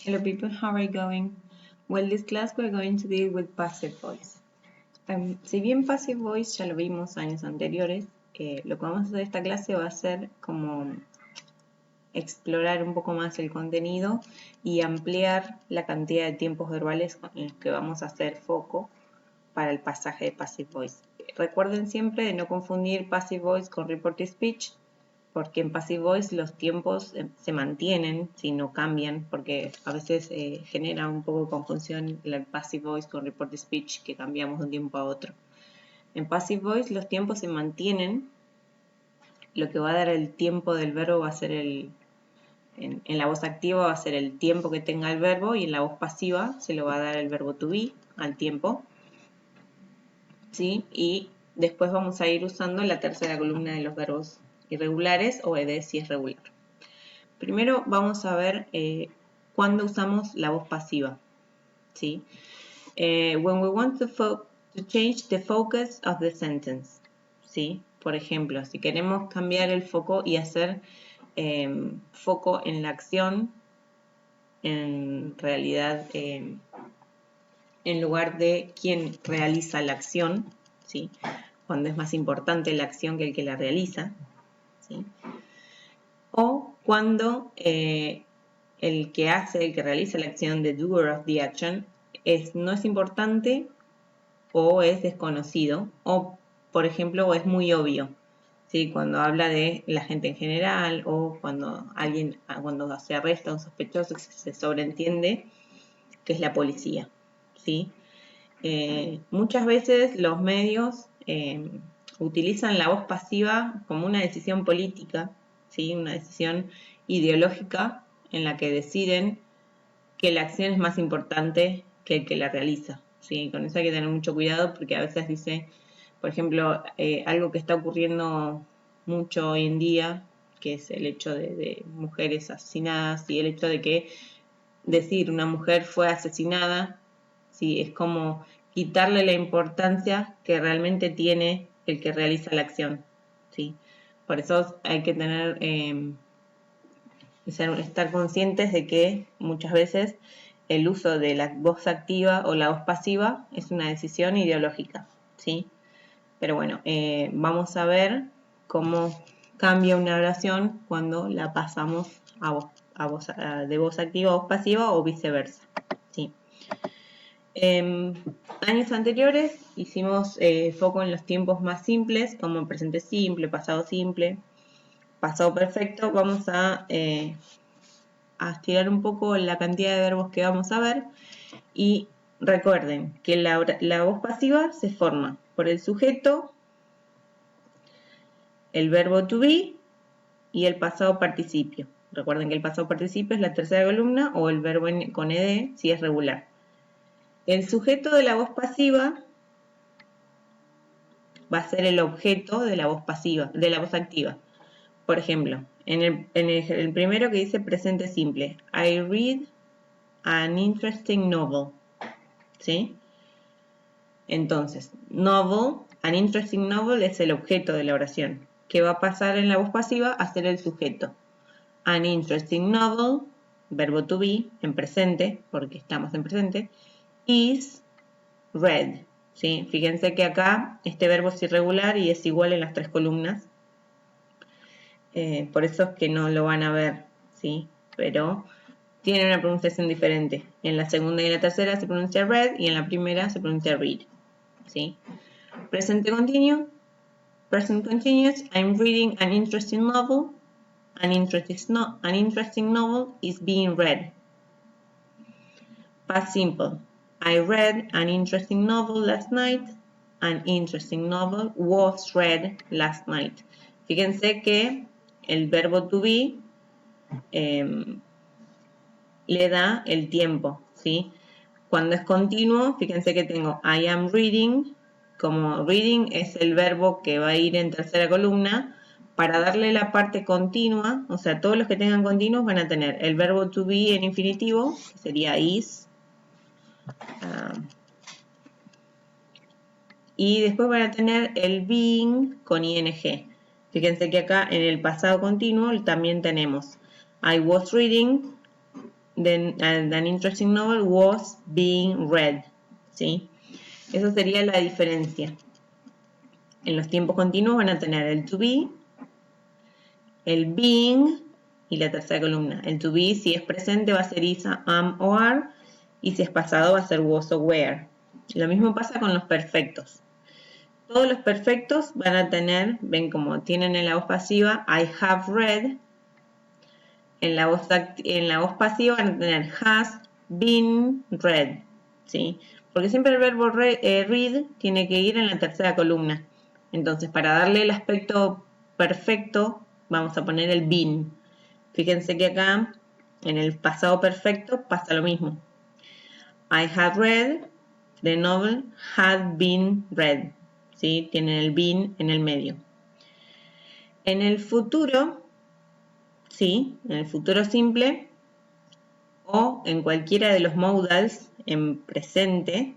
Hello people, how are you going? Well, this class we're going to deal with passive voice. Si bien passive voice ya lo vimos años anteriores, lo que vamos a hacer esta clase va a ser como explorar un poco más el contenido y ampliar la cantidad de tiempos verbales en los que vamos a hacer foco para el pasaje de passive voice. Recuerden siempre de no confundir passive voice con reported speech, porque en passive voice los tiempos se mantienen, si no cambian, porque a veces genera un poco de confusión el passive voice con reported speech, que cambiamos de un tiempo a otro. En passive voice los tiempos se mantienen, lo que va a dar el tiempo del verbo va a ser en la voz activa va a ser el tiempo que tenga el verbo, y en la voz pasiva se lo va a dar el verbo to be al tiempo, ¿sí? Y después vamos a ir usando la tercera columna de los verbos irregulares o ed si es regular. Primero vamos a ver cuándo usamos la voz pasiva, ¿sí? When we want to change the focus of the sentence, ¿sí? Por ejemplo, si queremos cambiar el foco y hacer foco en la acción, en realidad en lugar de quien realiza la acción, ¿sí? Cuando es más importante la acción que el que la realiza, ¿sí? O cuando el que realiza la acción, the doer of the action, no es importante o es desconocido, o por ejemplo, o es muy obvio, ¿sí? Cuando habla de la gente en general, o cuando se arresta a un sospechoso, se sobreentiende que es la policía, ¿sí? Muchas veces los medios utilizan la voz pasiva como una decisión política, ¿sí? Una decisión ideológica en la que deciden que la acción es más importante que el que la realiza, ¿sí? Con eso hay que tener mucho cuidado, porque a veces dice, por ejemplo, algo que está ocurriendo mucho hoy en día, que es el hecho de mujeres asesinadas, y el hecho de que decir una mujer fue asesinada, ¿sí? Es como quitarle la importancia que realmente tiene el que realiza la acción, ¿sí? Por eso hay que tener, estar conscientes de que muchas veces el uso de la voz activa o la voz pasiva es una decisión ideológica, ¿sí? Pero bueno, vamos a ver cómo cambia una oración cuando la pasamos de voz activa a voz pasiva o viceversa, ¿sí? Años anteriores hicimos foco en los tiempos más simples, como presente simple, pasado perfecto. Vamos a estirar un poco la cantidad de verbos que vamos a ver, y recuerden que la voz pasiva se forma por el sujeto, el verbo to be y el pasado participio. Recuerden que el pasado participio es la tercera columna, o el verbo con ed si es regular. El sujeto de la voz pasiva va a ser el objeto de la voz pasiva, de la voz activa. Por ejemplo, en el primero que dice presente simple, I read an interesting novel, ¿sí? Entonces, novel, an interesting novel es el objeto de la oración, que va a pasar en la voz pasiva a ser el sujeto. An interesting novel, verbo to be, en presente, porque estamos en presente, is read, ¿sí? Fíjense que acá este verbo es irregular y es igual en las tres columnas. Por eso es que no lo van a ver, ¿sí? Pero tiene una pronunciación diferente. En la segunda y en la tercera se pronuncia read, y en la primera se pronuncia read, ¿sí? Presente continuo, present continuous, I'm reading an interesting novel. An interesting novel is being read. Past simple, I read an interesting novel last night. An interesting novel was read last night. Fíjense que el verbo to be le da el tiempo, ¿sí? Cuando es continuo, fíjense que tengo I am reading, como reading es el verbo que va a ir en tercera columna. Para darle la parte continua, o sea, todos los que tengan continuos van a tener el verbo to be en infinitivo, que sería is, y después van a tener el being con ing. Fíjense que acá en el pasado continuo también tenemos I was reading an interesting novel was being read. ¿Sí? Esa sería la diferencia. En los tiempos continuos van a tener el to be, el being y la tercera columna. El to be, si es presente, va a ser is, am o are. Y si es pasado, va a ser was o were. Lo mismo pasa con los perfectos. Todos los perfectos van a tener, ven como tienen en la voz pasiva, I have read. En la voz pasiva van a tener has been read. ¿Sí? Porque siempre el verbo read tiene que ir en la tercera columna. Entonces, para darle el aspecto perfecto, vamos a poner el been. Fíjense que acá, en el pasado perfecto, pasa lo mismo. I have read, the novel had been read. ¿Sí? Tienen el been en el medio. En el futuro, sí, en el futuro simple, o en cualquiera de los modals en presente,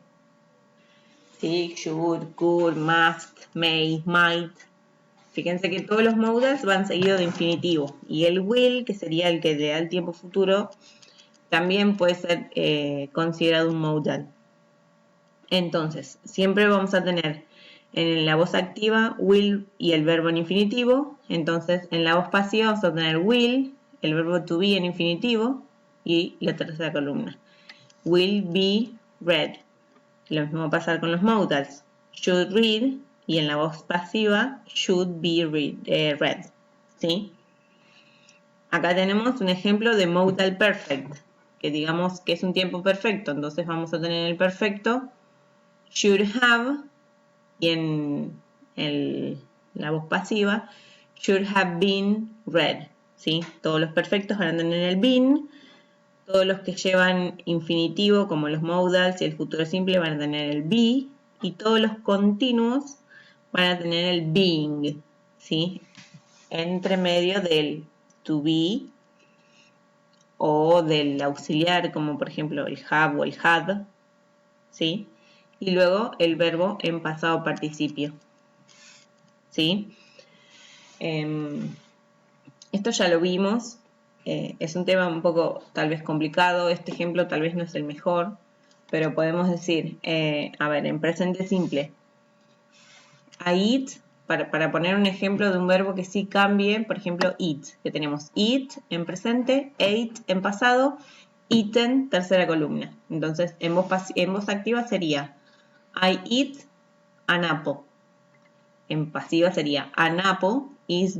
¿sí? Should, could, must, may, might. Fíjense que todos los modals van seguidos de infinitivo. Y el will, que sería el que le da el tiempo futuro, también puede ser considerado un modal. Entonces, siempre vamos a tener en la voz activa will y el verbo en infinitivo. Entonces, en la voz pasiva vamos a tener will, el verbo to be en infinitivo y la tercera columna. Will be read. Lo mismo va a pasar con los modals. Should read y en la voz pasiva should be read. ¿Sí? Acá tenemos un ejemplo de modal perfect, que digamos que es un tiempo perfecto. Entonces vamos a tener el perfecto should have y en la voz pasiva should have been read. ¿Sí? Todos los perfectos van a tener el been. Todos los que llevan infinitivo, como los modals y el futuro simple, van a tener el be. Y todos los continuos van a tener el being, ¿sí? Entre medio del to be o del auxiliar, como por ejemplo el have o el had, ¿sí? Y luego el verbo en pasado participio, ¿sí? Esto ya lo vimos. Es un tema un poco tal vez complicado, este ejemplo tal vez no es el mejor, pero podemos decir, a ver, en presente simple, I eat, para poner un ejemplo de un verbo que sí cambie, por ejemplo, eat, que tenemos eat en presente, ate en pasado, eaten tercera columna. Entonces, en voz activa sería, I eat an apple. En pasiva sería, an apple is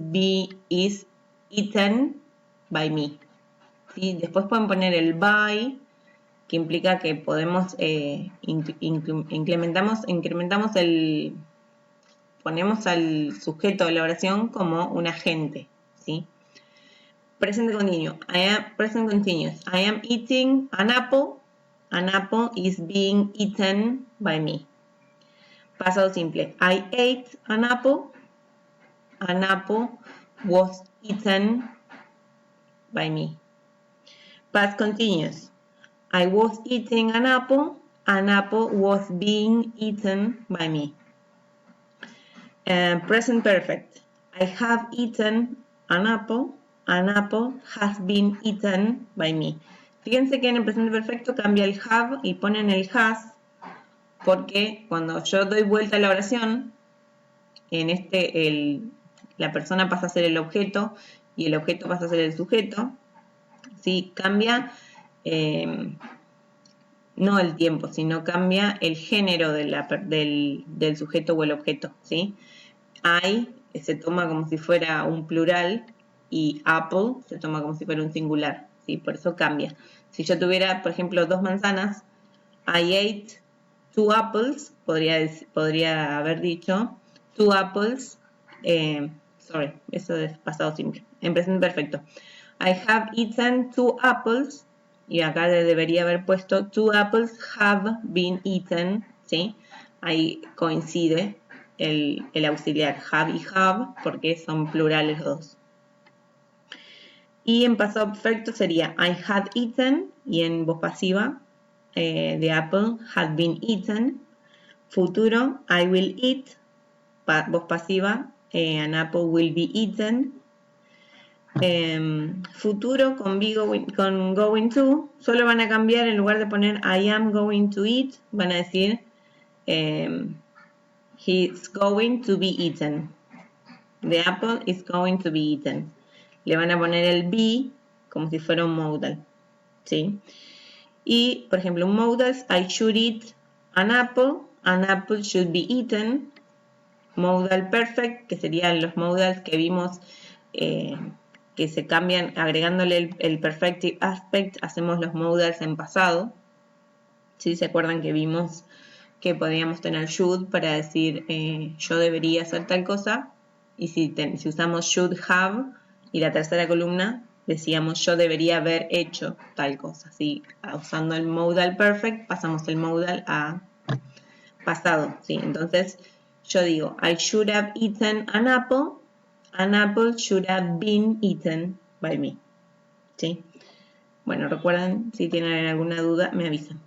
eaten by me. ¿Sí? Después pueden poner el by, que implica que podemos ponemos al sujeto de la oración como un agente. ¿Sí? Present continuous. Present continuous. I am eating an apple. An apple is being eaten by me. Pasado simple. I ate an apple. An apple was eaten by me. Past continuous. I was eating an apple. An apple was being eaten by me. Present perfect. I have eaten an apple. An apple has been eaten by me. Fíjense que en el presente perfecto cambia el have y ponen el has, porque cuando yo doy vuelta a la oración, en la persona pasa a ser el objeto y el objeto pasa a ser el sujeto. ¿Sí? Cambia no el tiempo, sino cambia el género del sujeto o el objeto. ¿Sí? I se toma como si fuera un plural y apple se toma como si fuera un singular. ¿Sí? Por eso cambia. Si yo tuviera, por ejemplo, 2 manzanas, I ate 2 apples, podría haber dicho 2 apples, sorry, eso es pasado simple, en presente perfecto. I have eaten 2 apples, y acá debería haber puesto 2 apples have been eaten, ¿sí? Ahí coincide el auxiliar have y have, porque son plurales los dos. Y en pasado perfecto sería I had eaten, y en voz pasiva, the apple had been eaten. Futuro, I will eat, voz pasiva, an apple will be eaten. futuro con going to, solo van a cambiar, en lugar de poner I am going to eat, van a decir he's going to be eaten. The apple is going to be eaten. Le van a poner el be como si fuera un modal, ¿sí? Y, por ejemplo, un modal es I should eat an apple should be eaten. Modal perfect, que serían los modals que vimos que se cambian agregándole el perfective aspect, hacemos los modals en pasado. ¿Sí? ¿Se acuerdan que vimos que podíamos tener should para decir yo debería hacer tal cosa? Y si usamos should have y la tercera columna decíamos yo debería haber hecho tal cosa. ¿Sí? Usando el modal perfect pasamos el modal a pasado. ¿Sí? Entonces yo digo I should have eaten an apple should have been eaten by me. ¿Sí? Bueno, recuerden, si tienen alguna duda me avisan.